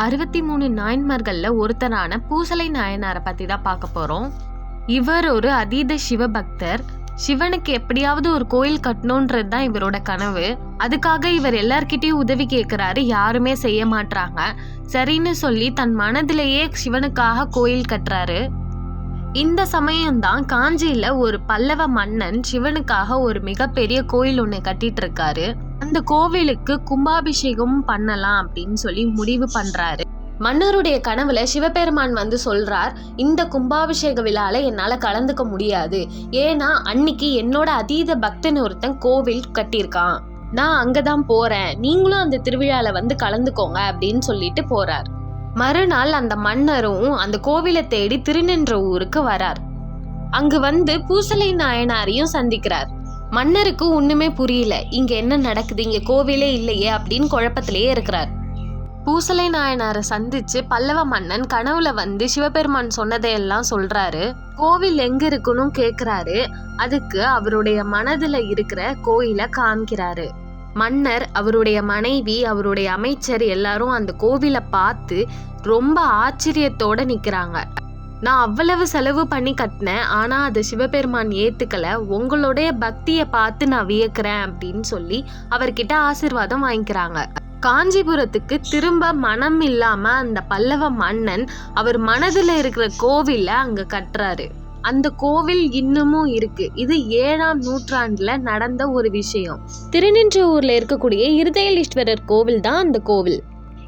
63 நாயன்மார்கள்ல ஒருத்தரான பூசலை நாயனாரை பத்தி தான் பார்க்க போறோம். இவர் ஒரு அதீத சிவபக்தர். சிவனுக்கு எப்படியாவது ஒரு கோயில் கட்டணும்ன்றது தான் இவரோட கனவு. அதுக்காக இவர் எல்லார்கிட்டயும் உதவி கேட்கிறாரு. யாருமே செய்ய மாட்டாங்க. சரின்னு சொல்லி தன் மனதிலேயே சிவனுக்காக கோயில் கட்டுறாரு. இந்த சமயம்தான் காஞ்சியில ஒரு பல்லவ மன்னன் சிவனுக்காக ஒரு மிகப்பெரிய கோயில் ஒண்ணு கட்டிட்டு இருக்காரு. அந்த கோவிலுக்கு கும்பாபிஷேகம் பண்ணலாம் அப்படின்னு சொல்லி முடிவு பண்றாரு. மன்னருடைய கனவுல சிவபெருமான் வந்து சொல்றார், இந்த கும்பாபிஷேக விழால என்னால கலந்துக்க முடியாது. ஏன்னா அன்னைக்கு என்னோட அதீத பக்தன் ஒருத்தன் கோவில் கட்டியிருக்கான். நான் அங்கதான் போறேன். நீங்களும் அந்த திருவிழால வந்து கலந்துக்கோங்க அப்படின்னு சொல்லிட்டு போறார். மறுநாள் அந்த மன்னரும் அந்த கோவிலை தேடி திருநின்ற ஊருக்கு வரார். அங்கு வந்து பூசலை நாயனாரையும் சந்திக்கிறார். மன்னருக்கு ஒண்ணுமே புரியல. இங்க என்ன நடக்குது, இங்க கோவிலே இல்லையே அப்படின்னு குழப்பத்திலேயே இருக்கிறார். பூசலை நாயனாரை சந்திச்சு பல்லவ மன்னன் கனவுல வந்து சிவபெருமான் சொன்னதையெல்லாம் சொல்றாரு. கோவில் எங்க இருக்குன்னு கேக்குறாரு. அதுக்கு அவருடைய மனதுல இருக்கிற கோயிலை காமிக்கிறாரு. மன்னர், அவருடைய மனைவி, அவருடைய அமைச்சர் எல்லாரும் அந்த கோவிலை பார்த்து ரொம்ப ஆச்சரியத்தோட நிக்கிறாங்க. நான் அவ்வளவு செலவு பண்ணி கட்டினேன், ஆனா அது சிவபெருமான் ஏத்துக்கல. உங்களுடைய பக்தியை பார்த்து நான் வியக்கிறேன் அப்படின்னு சொல்லி அவர்கிட்ட ஆசீர்வாதம் வாங்கிக்கிறாங்க. காஞ்சிபுரத்துக்கு திரும்ப மனம் இல்லாம அந்த பல்லவ மன்னன் அவர் மனதுல இருக்கிற கோவில அங்க கட்டுறாரு. அந்த கோவில் இன்னமும் இருக்கு. இது 7ஆம் நூற்றாண்டுல நடந்த ஒரு விஷயம். திருநின்றவூர்ல இருக்கக்கூடிய இருதயலீஸ்வரர் கோவில் தான் அந்த கோவில்.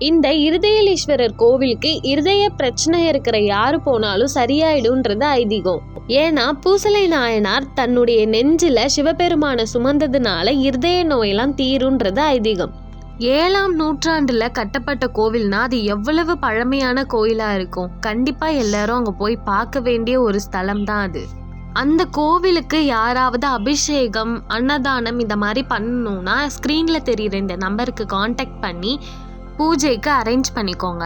இந்த இருதயலீஸ்வரர் கோவிலுக்கு இருதய பிரச்சனை இருக்கிற யாரு போனாலும் சரியாயிடும்ன்றது ஐதீகம். ஏன்னா பூசலை நாயனார் தன்னுடைய நெஞ்சில சிவபெருமான சுமந்ததுனால இருதய நோயெல்லாம் தீரும்ன்றது ஐதீகம். 7ஆம் நூற்றாண்டுல கட்டப்பட்ட கோவில்னா அது எவ்வளவு பழமையான கோயிலா இருக்கும். கண்டிப்பா எல்லாரும் அங்க போய் பார்க்க வேண்டிய ஒரு ஸ்தலம் தான் அது. அந்த கோவிலுக்கு யாராவது அபிஷேகம், அன்னதானம் இந்த மாதிரி பண்ணணும்னா ஸ்கிரீன்ல தெரியுற இந்த நம்பருக்கு கான்டாக்ட் பண்ணி பூஜைக்கு அரேஞ்ச் பண்ணிக்கோங்க.